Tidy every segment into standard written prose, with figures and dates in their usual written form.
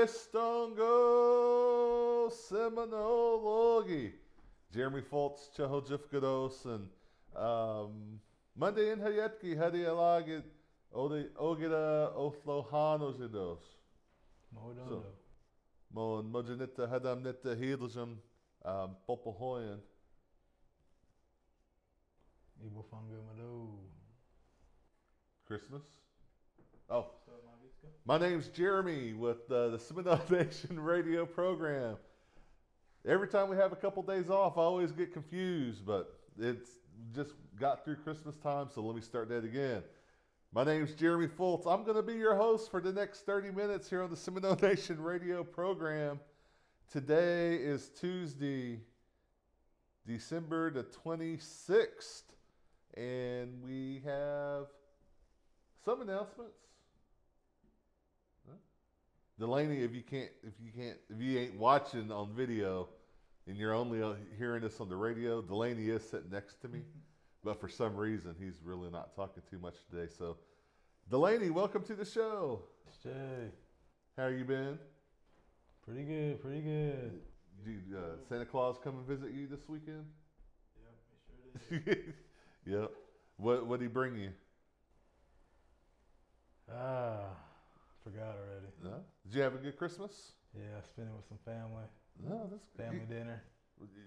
Estongo Seminologi. Jeremy Foltz, Chehojifkados, and Monday in Hayetki, Hadi Alagit, Ogida Othlohanojidos. Modondo. Mon Mojanita Hadam Nita Hidljum, Popohoyan. Ibo Fungo Mado. Christmas? Oh. My name's Jeremy with the Seminole Nation radio program. Every time we have a couple days off, I always get confused, but it's just got through Christmas time, so let me start that again. My name's Jeremy Foltz. I'm going to be your host for the next 30 minutes here on the Seminole Nation radio program. Today is Tuesday, December the 26th, and we have some announcements. Delaney, if you ain't watching on video and you're only hearing this on the radio, Delaney is sitting next to me, but for some reason he's really not talking too much today. So, Delaney, welcome to the show. Jay. How you been? Pretty good, pretty good. Did Santa Claus come and visit you this weekend? Yep, he sure did. Yep. What did he bring you? Forgot already. No? Did you have a good Christmas? Yeah, I spent it with some family. No, that's good. Family dinner.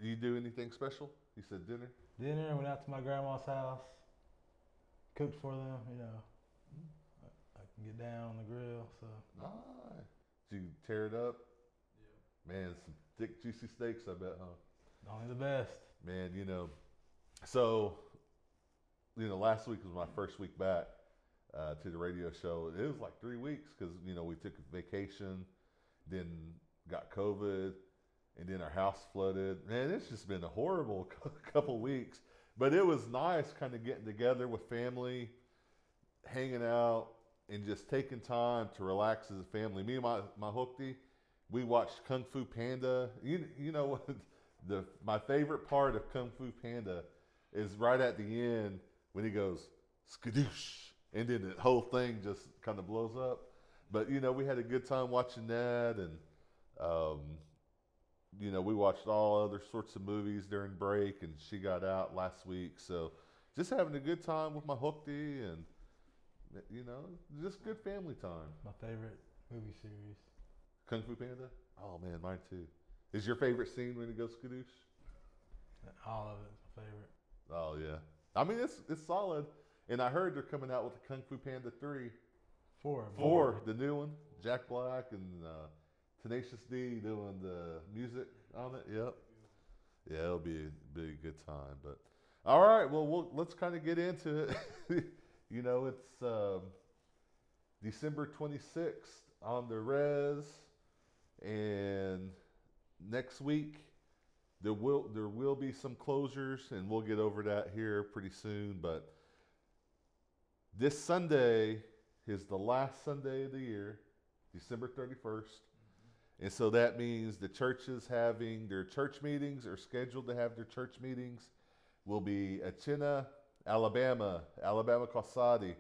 You do anything special? You said dinner? Dinner, went out to my grandma's house. Cooked for them, you know. I can get down on the grill, so. Nice. Did you tear it up? Yeah. Man, some thick, juicy steaks, I bet, huh? Only the best. Man, so, last week was my first week back to the radio show. It was like 3 weeks because, we took a vacation, then got COVID, and then our house flooded. Man, it's just been a horrible couple weeks. But it was nice kind of getting together with family, hanging out, and just taking time to relax as a family. Me and my hooktie, we watched Kung Fu Panda. You know what? My favorite part of Kung Fu Panda is right at the end when he goes, skadoosh. And then the whole thing just kind of blows up. But, we had a good time watching that. And, we watched all other sorts of movies during break. And she got out last week. So just having a good time with my hooktie and, just good family time. My favorite movie series. Kung Fu Panda? Oh, man, mine too. Is your favorite scene when he goes skadoosh? All of it is my favorite. Oh, yeah. I mean, it's solid. And I heard they're coming out with the Kung Fu Panda 3. Four, the new one. Jack Black and Tenacious D doing the music on it. Yep. Yeah, it'll be a good time. But all right, well, let's kind of get into it. It's December 26th on the res, and next week there will be some closures, and we'll get over that here pretty soon. But this Sunday is the last Sunday of the year, December 31st. And so that means the churches having their church meetings or scheduled to have their church meetings will be Achina, Alabama Cosati,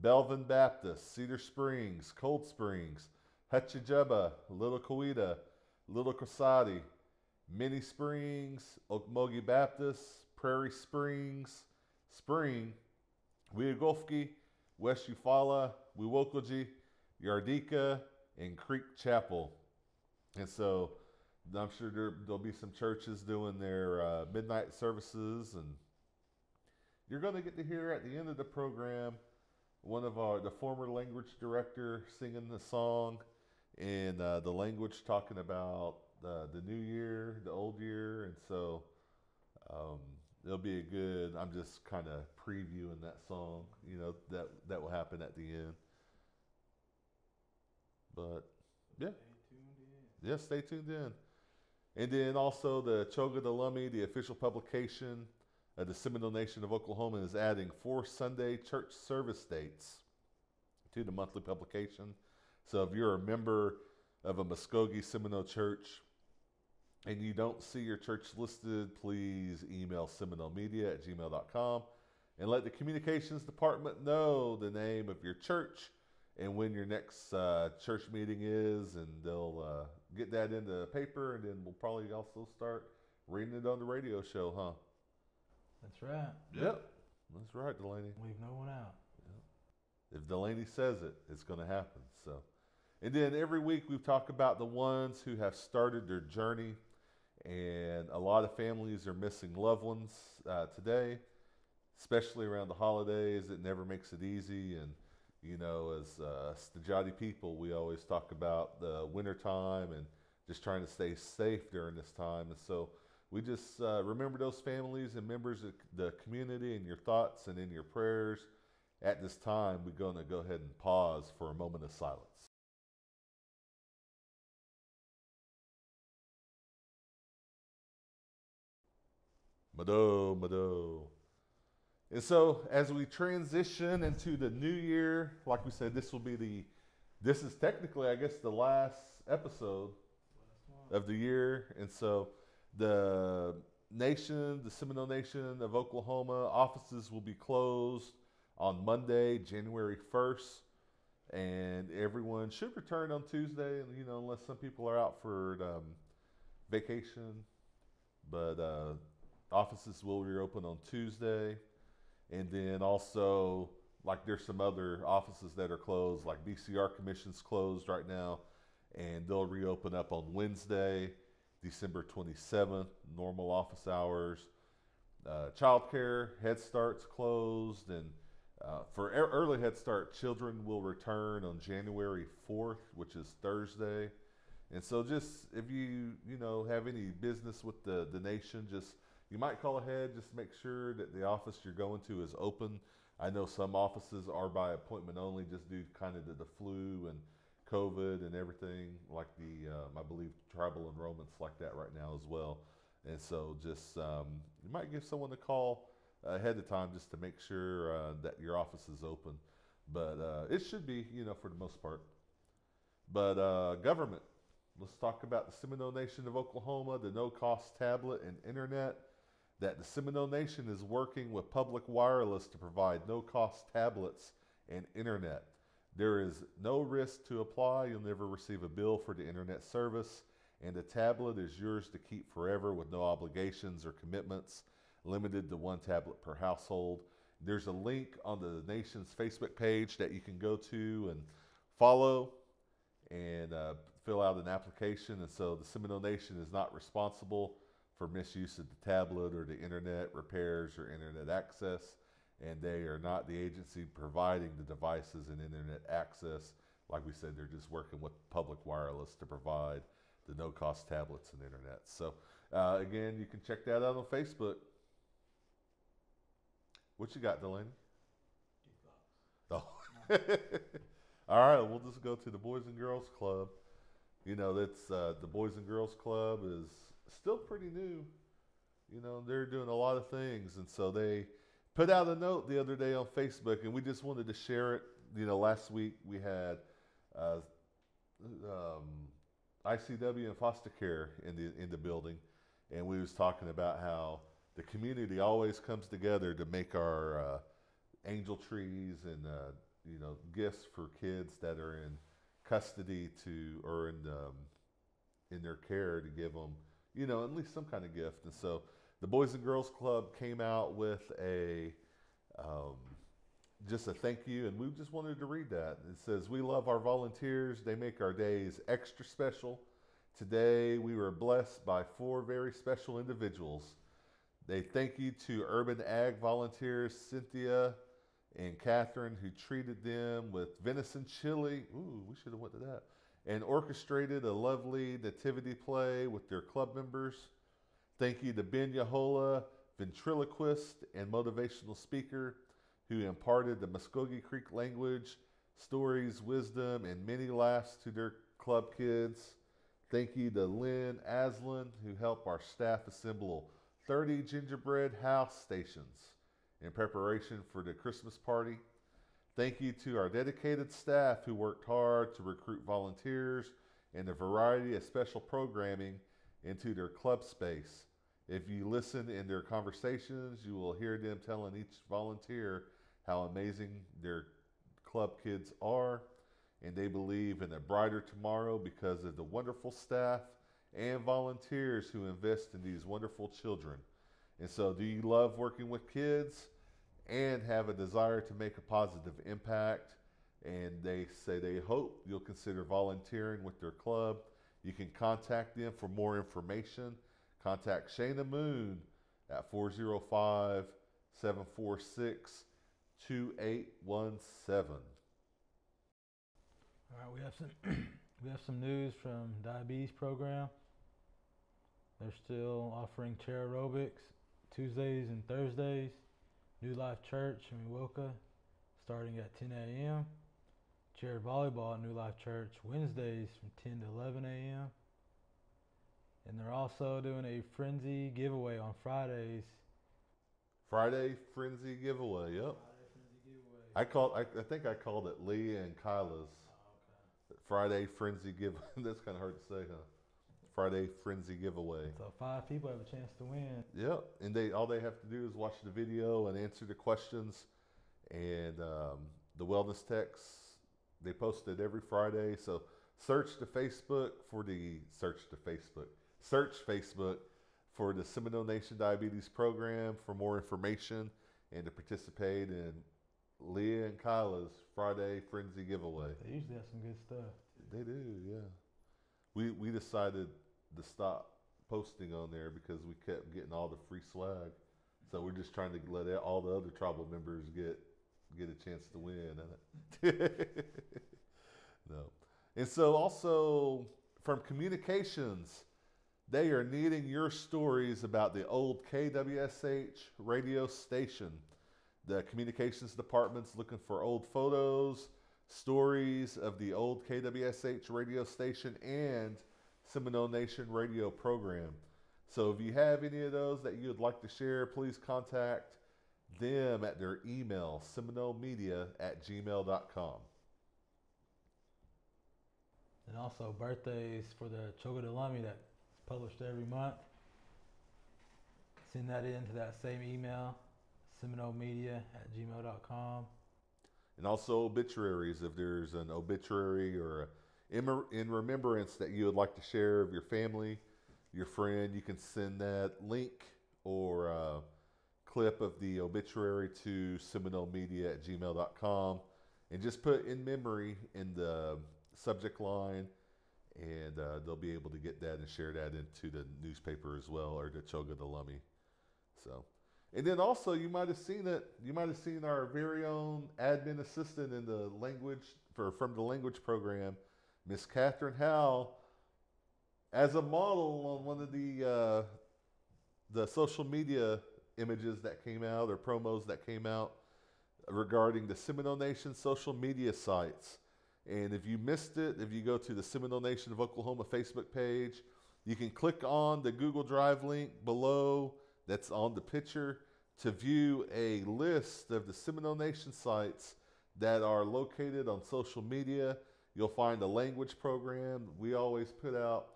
Belvin Baptist, Cedar Springs, Cold Springs, Hutchajeba, Little Coweta, Little Cosati, Mini Springs, Okmulgee Baptist, Prairie Springs, Spring, Weogolfki, West Eufaula, Wewokoji, Yardika, and Creek Chapel. And so I'm sure there'll be some churches doing their midnight services, and you're going to get to hear at the end of the program one of the former language director singing the song, and the language talking about the new year, the old year. And so it'll be I'm just kind of previewing that song, that will happen at the end. But yeah. Yeah, stay tuned in. And then also the Choga de Lummi, the official publication of the Seminole Nation of Oklahoma, is adding 4 Sunday church service dates to the monthly publication. So if you're a member of a Muskogee Seminole church and you don't see your church listed, please email seminolemedia@gmail.com and let the communications department know the name of your church and when your next church meeting is, and they'll get that in the paper, and then we'll probably also start reading it on the radio show, huh? That's right. Yep. That's right, Delaney. Leave no one out. If Delaney says it, it's going to happen. So, and then every week we talk about the ones who have started their journey, and a lot of families are missing loved ones today, especially around the holidays. It never makes it easy, and you know, as Stajati people, we always talk about the wintertime and just trying to stay safe during this time. And so we just remember those families and members of the community in your thoughts and in your prayers. At this time, we're going to go ahead and pause for a moment of silence. Mado, Mado. And so as we transition into the new year, like we said, this is technically, I guess, the last episode of the year. And so the Seminole Nation of Oklahoma offices will be closed on Monday, January 1st. And everyone should return on Tuesday, you know, unless some people are out for vacation. But offices will reopen on Tuesday. And then also, like, there's some other offices that are closed, like BCR Commission's closed right now, and they'll reopen up on Wednesday, December 27th, normal office hours. Childcare, Head Start's closed, and for early Head Start, children will return on January 4th, which is Thursday. And so just, if you have any business with the nation, just, you might call ahead, just make sure that the office you're going to is open. I know some offices are by appointment only, just due kind of to the flu and COVID and everything, like I believe tribal enrollments like that right now as well. And so just, you might give someone a call ahead of time just to make sure that your office is open. But it should be, for the most part. But government, let's talk about the Seminole Nation of Oklahoma, the no-cost tablet and internet. That the Seminole Nation is working with Public Wireless to provide no-cost tablets and internet. There is no risk to apply. You'll never receive a bill for the internet service, and the tablet is yours to keep forever with no obligations or commitments, limited to 1 tablet per household. There's a link on the nation's Facebook page that you can go to and follow and fill out an application. And so the Seminole Nation is not responsible for misuse of the tablet or the internet repairs or internet access, and they are not the agency providing the devices and internet access. Like we said, they're just working with Public Wireless to provide the no-cost tablets and internet. So again, you can check that out on Facebook. What you got, Delaney? Oh. All right, we'll just go to the Boys and Girls Club. That's the Boys and Girls Club is still pretty new. They're doing a lot of things, and so they put out a note the other day on Facebook, and we just wanted to share it. Last week we had ICW and foster care in the building, and we was talking about how the community always comes together to make our angel trees and gifts for kids that are in custody or in their care, to give them at least some kind of gift. And so the Boys and Girls Club came out with just a thank you, and we just wanted to read that. It says, "We love our volunteers. They make our days extra special. Today we were blessed by 4 very special individuals. They thank you to Urban Ag volunteers Cynthia and Catherine, who treated them with venison chili." Ooh, we should have went to that. "And orchestrated a lovely nativity play with their club members. Thank you to Ben Yahola, ventriloquist and motivational speaker, who imparted the Muskogee Creek language, stories, wisdom, and many laughs to their club kids. Thank you to Lynn Aslan, who helped our staff assemble 30 gingerbread house stations in preparation for the Christmas party. Thank you to our dedicated staff who worked hard to recruit volunteers and a variety of special programming into their club space. If you listen in their conversations, you will hear them telling each volunteer how amazing their club kids are, and they believe in a brighter tomorrow because of the wonderful staff and volunteers who invest in these wonderful children. And so, do you love working with kids and have a desire to make a positive impact? And they say they hope you'll consider volunteering with their club. You can contact them for more information. Contact Shayna Moon at 405 746 2817. All right, we have some news from diabetes program. They're still offering chair aerobics Tuesdays and Thursdays. New Life Church in Milwaukee starting at 10 a.m. Chair volleyball at New Life Church Wednesdays from 10 to 11 a.m. And they're also doing a frenzy giveaway on Fridays. Friday Frenzy Giveaway, yep. Friday Frenzy Giveaway. I think I called it Leah and Kyla's Friday Frenzy Giveaway. That's kind of hard to say, huh? Friday Frenzy Giveaway. So 5 people have a chance to win. Yep, and all they have to do is watch the video and answer the questions. And the wellness texts, they post it every Friday. So search Facebook for the Seminole Nation Diabetes Program for more information and to participate in Leah and Kyla's Friday Frenzy Giveaway. They usually have some good stuff. They do, yeah. We decided to stop posting on there because we kept getting all the free swag. So we're just trying to let all the other tribal members get a chance to win. No. And so also from Communications, they are needing your stories about the old KWSH radio station. The Communications Department's looking for old photos, stories of the old KWSH radio station and Seminole Nation radio program. So if you have any of those that you would like to share, please contact them at their email, seminolemedia@gmail.com. And also birthdays for the Choga de Lummi that's published every month. Send that in to that same email, seminolemedia@gmail.com. And also obituaries, if there's an obituary or in remembrance that you would like to share of your family, your friend, you can send that link or clip of the obituary to seminolemedia@gmail.com and just put in memory in the subject line, and they'll be able to get that and share that into the newspaper as well, or the Choga de Lummi. So, and then also you might have seen it. You might have seen our very own admin assistant in the from the language program, Miss Catherine Howell, as a model on one of the social media images that came out or promos that came out regarding the Seminole Nation social media sites. And if you missed it, if you go to the Seminole Nation of Oklahoma Facebook page, you can click on the Google Drive link below that's on the picture to view a list of the Seminole Nation sites that are located on social media. You'll find a language program. We always put out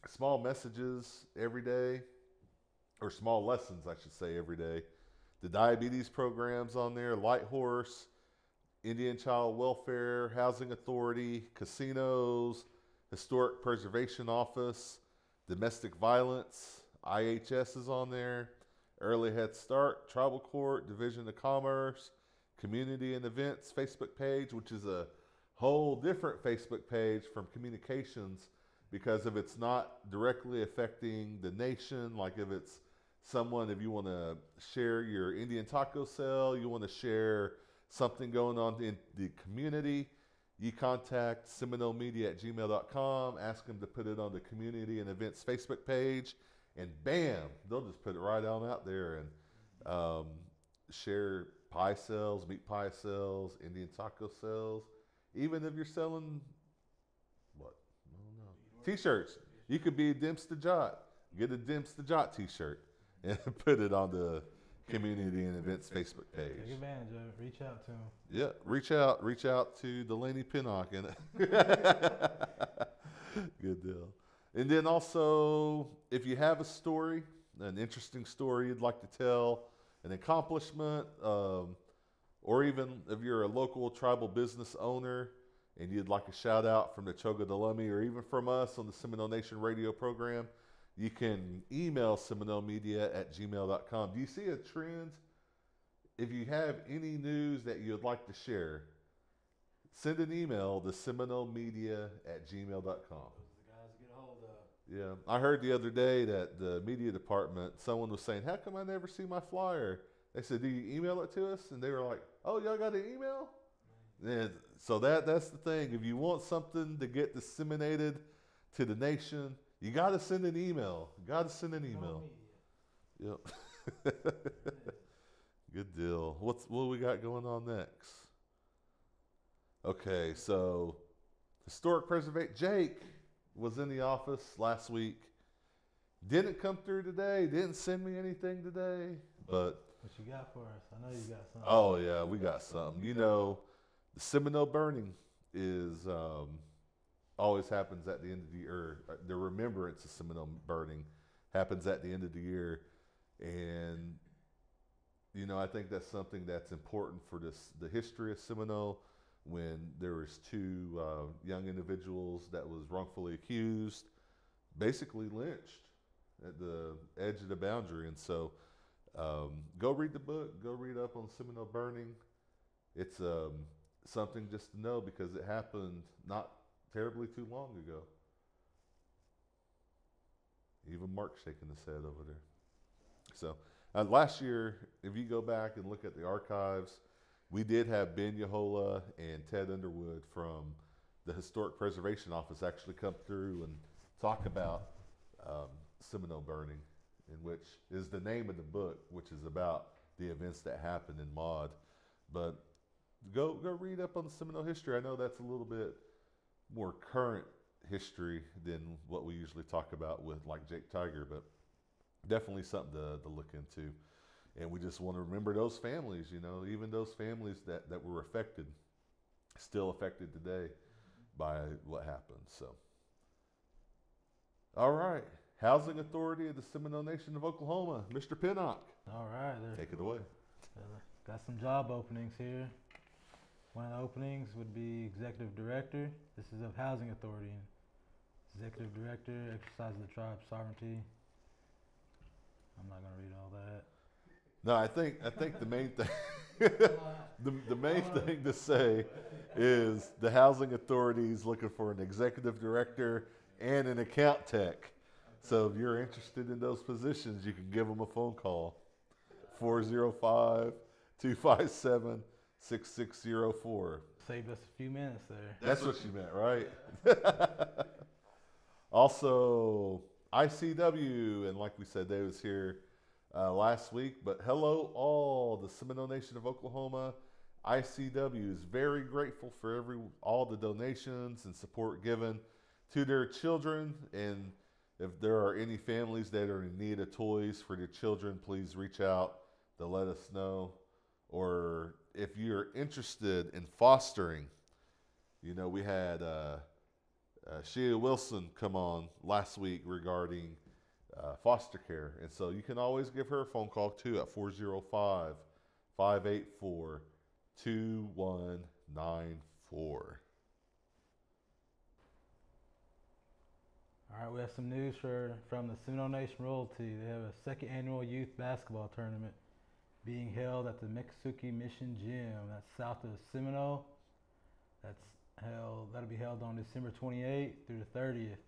small messages every day, or small lessons, I should say, every day. The diabetes programs on there, Light Horse, Indian Child Welfare, Housing Authority, casinos, Historic Preservation Office, Domestic Violence, IHS is on there, Early Head Start, Tribal Court, Division of Commerce, Community and Events Facebook page, which is a whole different Facebook page from Communications, because if it's not directly affecting the nation, like if it's someone, if you want to share your Indian taco sale, you want to share something going on in the community, you contact seminolemedia@gmail.com, ask them to put it on the Community and Events Facebook page, and bam, they'll just put it right on out there and share pie sales, meat pie sales, Indian taco sales. Even if you're selling, T-shirts. You could be a Dimps the Jot. Get a Dimps the Jot T-shirt and put it on the Community and Events Facebook page. Take advantage of it. Reach out to him. Yeah, reach out to Delaney Pinnock. And good deal. And then also, if you have a story, an interesting story you'd like to tell, an accomplishment, or even if you're a local tribal business owner and you'd like a shout out from the Chogadalummi or even from us on the Seminole Nation radio program, you can email SeminoleMedia@gmail.com. Do you see a trend? If you have any news that you'd like to share, send an email to SeminoleMedia@gmail.com. Yeah, I heard the other day that the media department, someone was saying, how come I never see my flyer? They said, do you email it to us? And they were like, oh, y'all got an email? And so that's the thing. If you want something to get disseminated to the nation, you got to send an email. Yep. Good deal. What we got going on next? Okay, so Historic Preservation. Jake was in the office last week. Didn't come through today. Didn't send me anything today. But what you got for us? I know you got something. Oh yeah, we got something. You know, the Seminole burning is always happens at the end of the year. The remembrance of Seminole burning happens at the end of the year, and you know, I think that's something that's important for the history of Seminole. When there was two young individuals that was wrongfully accused, basically lynched at the edge of the boundary. And so go read the book, go read up on Seminole burning. It's something just to know because it happened not terribly too long ago. Even Mark's shaking his head over there. So last year, if you go back and look at the archives, we did have Ben Yahola and Ted Underwood from the Historic Preservation Office actually come through and talk about Seminole burning, in which is the name of the book, which is about the events that happened in Maud. But go read up on the Seminole history. I know that's a little bit more current history than what we usually talk about with like Jake Tiger, but definitely something to look into. And we just want to remember those families, you know, even those families that were affected, still affected today by what happened. So, all right. Housing Authority of the Seminole Nation of Oklahoma, Mr. Pinnock. All right. Take it away. Got some job openings here. One of the openings would be Executive Director. This is of Housing Authority. Executive Director, exercises the tribe's sovereignty. I'm not going to read all that. No, I think the main thing the main thing to say is the Housing Authority is looking for an executive director and an account tech. So if you're interested in those positions, you can give them a phone call, 405-257-6604. Saved us a few minutes there. That's what you meant, right? Also, ICW, and like we said, they was here last week, but hello all, the Seminole Nation of Oklahoma. ICW is very grateful for all the donations and support given to their children, and if there are any families that are in need of toys for their children, please reach out to let us know. Or if you're interested in fostering, you know, we had Sheila Wilson come on last week regarding foster care. And so you can always give her a phone call too at 405-584-2194. All right, we have some news from the Seminole Nation Royalty. They have a second annual youth basketball tournament being held at the Miccosukee Mission Gym. That's south of Seminole. That'll be held on December 28th through the 30th.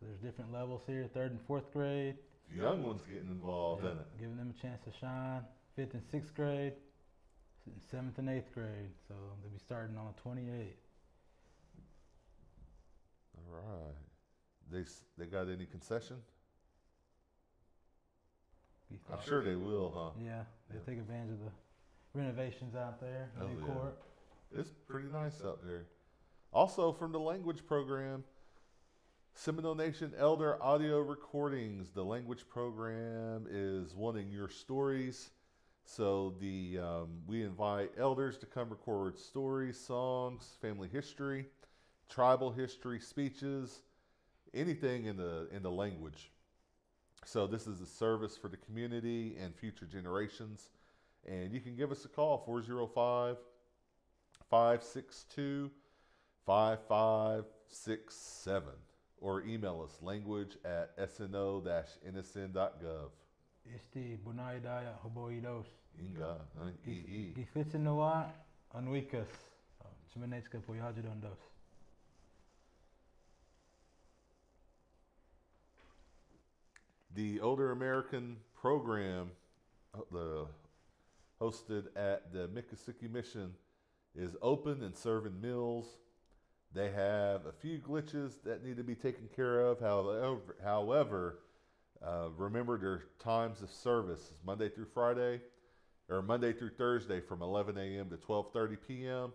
So there's different levels here, 3rd and 4th grade. Young ones getting involved in it. Giving them a chance to shine. 5th and 6th grade, 7th and 8th grade. So they'll be starting on the 28th. All right. They got any concession? I'm sure they will, huh? Yeah, they'll take advantage of the renovations out there, the new court. It's pretty nice out there. Also, from the language program, Seminole Nation Elder Audio Recordings. The language program is wanting your stories. So we invite elders to come record stories, songs, family history, tribal history, speeches, anything in the language. So this is a service for the community and future generations. And you can give us a call, 405-562-5567, or email us, language@sno-nsn.gov. Isti bunaidaya hoboidos. Inga, Gifitsin noa anuikas. Chimenetska poyajidondos. The Older American program, hosted at the Miccosukee Mission, is open and serving meals. They have a few glitches that need to be taken care of. However, remember their times of service is Monday through Thursday from 11 a.m. to 12:30 p.m.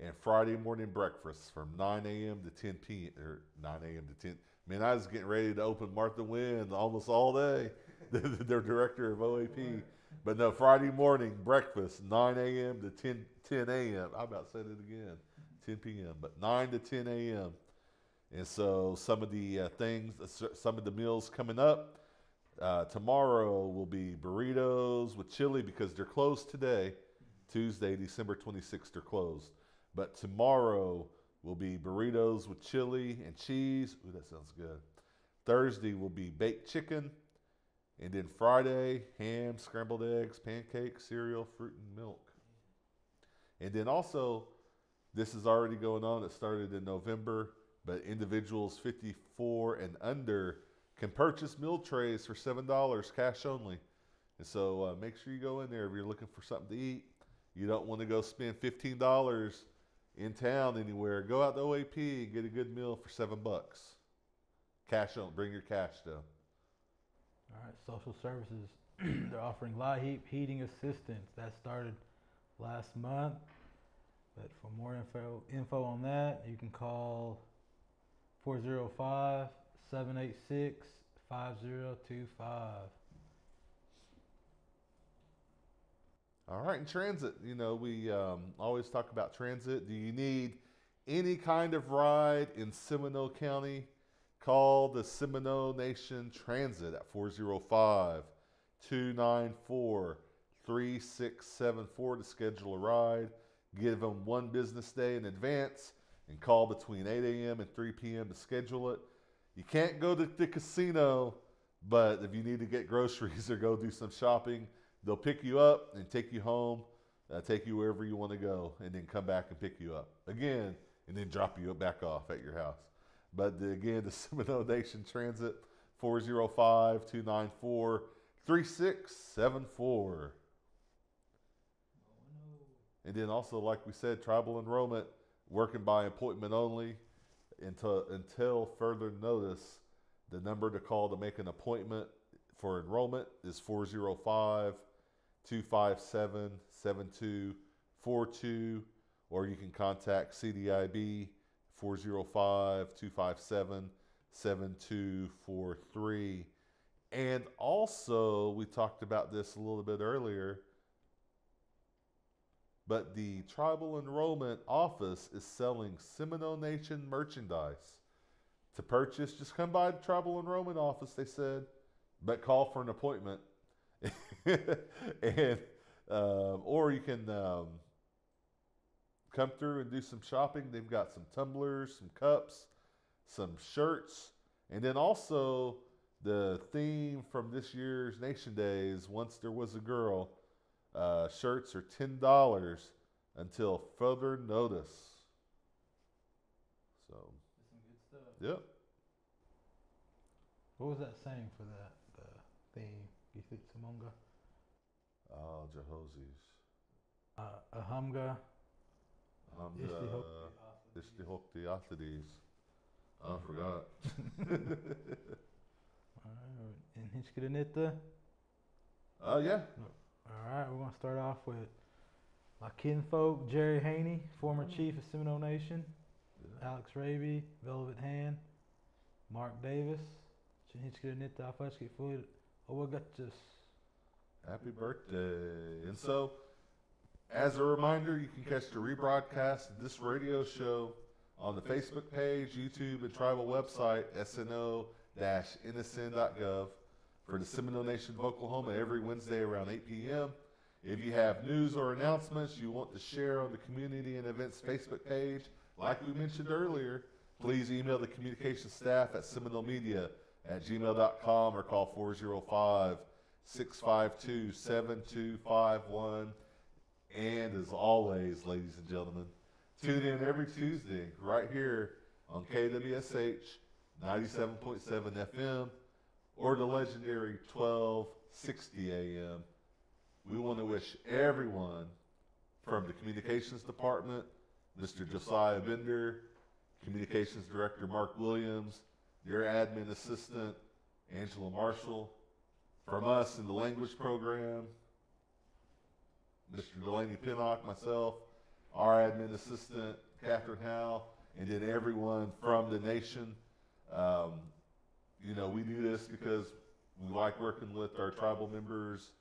and Friday morning breakfast from 9 a.m. to 10 p.m. or 9 a.m. to 10. Man, I was getting ready to open Martha Wynn almost all day, their director of OAP. But no, Friday morning breakfast, 9 a.m. to 10 a.m. I about said it again, 10 p.m., but 9 to 10 a.m. And so some of the some of the meals coming up, tomorrow will be burritos with chili because they're closed today. Tuesday, December 26th, they're closed. But tomorrow will be burritos with chili and cheese. Ooh, that sounds good. Thursday will be baked chicken. And then Friday, ham, scrambled eggs, pancakes, cereal, fruit, and milk. And then also, this is already going on. It started in November, but individuals 54 and under can purchase meal trays for $7, cash only. And so make sure you go in there if you're looking for something to eat. You don't want to go spend $15 in town anywhere. Go out to OAP and get a good meal for $7. Cash on. Bring your cash though. All right, social services. They're offering LIHEAP heating assistance. That started last month. But for more info on that, you can call 405-786-5025. All right, and transit. You know, we always talk about transit. Do you need any kind of ride in Seminole County? Call the Seminole Nation Transit at 405-294-3674 to schedule a ride. Give them one business day in advance and call between 8 a.m. and 3 p.m. to schedule it. You can't go to the casino, but if you need to get groceries or go do some shopping, they'll pick you up and take you home, take you wherever you want to go, and then come back and pick you up again, and then drop you back off at your house. But again, the Seminole Nation Transit, 405-294-3674. And then also, like we said, tribal enrollment, working by appointment only until further notice. The number to call to make an appointment for enrollment is 405-257-7242, or you can contact CDIB 405-257-7243. And also, we talked about this a little bit earlier, but the Tribal Enrollment Office is selling Seminole Nation merchandise. To purchase, just come by the Tribal Enrollment Office, they said, but call for an appointment. And or you can come through and do some shopping. They've got some tumblers, some cups, some shirts, and then also the theme from this year's Nation Days, Once There Was a Girl. Shirts are $10 until further notice. So, Some good stuff. yep. What was that saying for that theme? Gifit Samonga? Oh, Jehosies. Ahamga. Istihoktiathides. I forgot. And Hinchkidanita. Yeah. All right, we're going to start off with my kinfolk, Jerry Haney, former chief of Seminole Nation, Alex Raby, Velvet Hand, Mark Davis. Chinchikir Nita Afashki Food. Owagatus. Happy birthday. And so, as a reminder, you can catch the rebroadcast of this radio show on the Facebook page, YouTube, and tribal website, sno-nsn.gov, for the Seminole Nation of Oklahoma every Wednesday around 8 p.m. If you have news or announcements you want to share on the Community and Events Facebook page, like we mentioned earlier, please email the communications staff at seminolemedia@gmail.com or call 405-652-7251. And as always, ladies and gentlemen, tune in every Tuesday right here on KWSH 97.7 FM or the legendary 1260 AM. We want to wish everyone from the Communications Department, Mr. Josiah Bender, Communications Director Mark Williams, your admin assistant, Angela Marshall, from us in the language program, Mr. Delaney Pinnock, myself, our admin assistant, Catherine Howe, and then everyone from the nation. We do this because we like working with our tribal members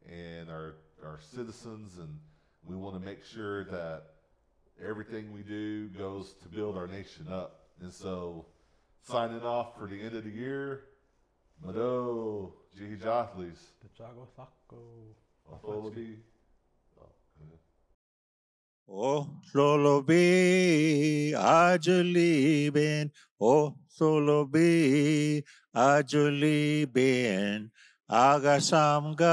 and our citizens, and we want to make sure that everything we do goes to build our nation up. And so, signing off for the end of the year, Mado, Jihijatlis, Tachago Sako. Atholabi. Oh, Solobi, Ajuli Ben, oh, Solobi, Ajuli Ben, Agasamga,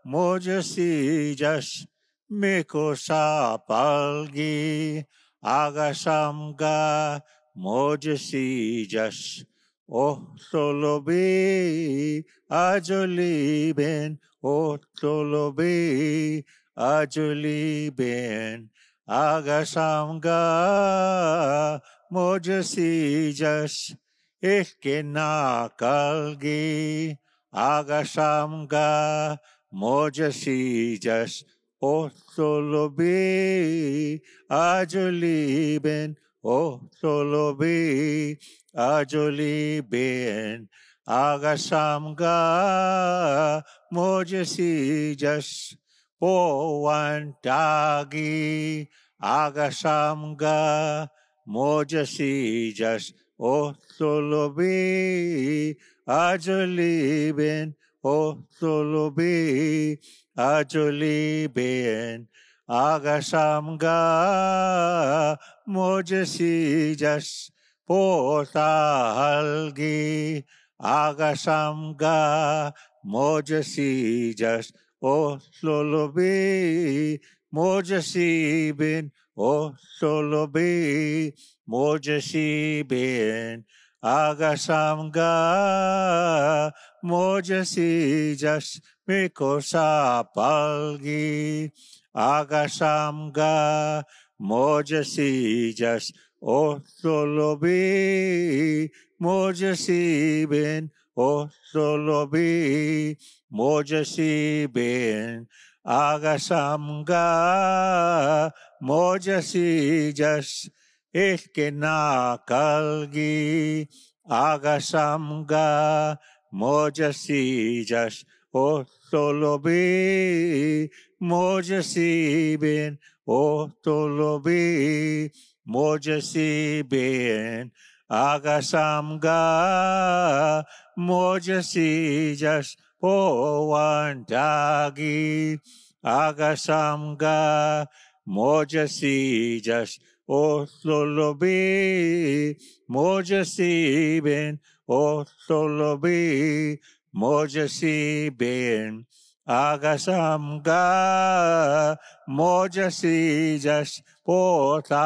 Mojasi Jash, Miko Sapalgi, Agasamga, Mojasi Jash, oh, Solobi, Ajuli Ben, oh, Solobi, Ajuli Ben Agasamga Mojasi Jash Ikena Kalgi Agasamga Mojasi Jash O Solobi Ajuli Ben O Solobi Ajuli Ben Agasamga Mojasi Jash Powantagi Agasamga Mojasi Jas O Solobi Ajuli Ben O Solobi Ajuli Ben Agasamga Mojasi Jas Potalgi Agasamga Mojasi Jas O Solobi Mojasi Ben O Solobi Mojasi Ben Agasamga Mojasi Jas Mikosa Palgi Agasamga Mojasi Jas O Solobi Mojasi Ben O Solobi Mojasi Ben Agasamga Mojasi Jas Ikena Kalgi Agasamga Mojasi Jas O Solobi Mojasi Ben O Solobi Mojasi Ben Agasamga Mojasi Jas Powantagi Agasamga Mojasi Jas O Solobi Mojasi Ben O Solobi Mojasi Ben Agasamga Mojasi Jas Potalgi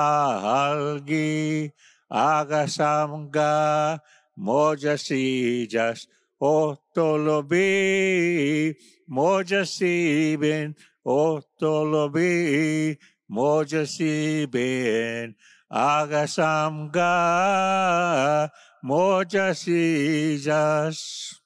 Agasamga Mojasi Jas O Solobi Mojasi Ben O Solobi Mojasi Ben Agasamga Mojasi Jas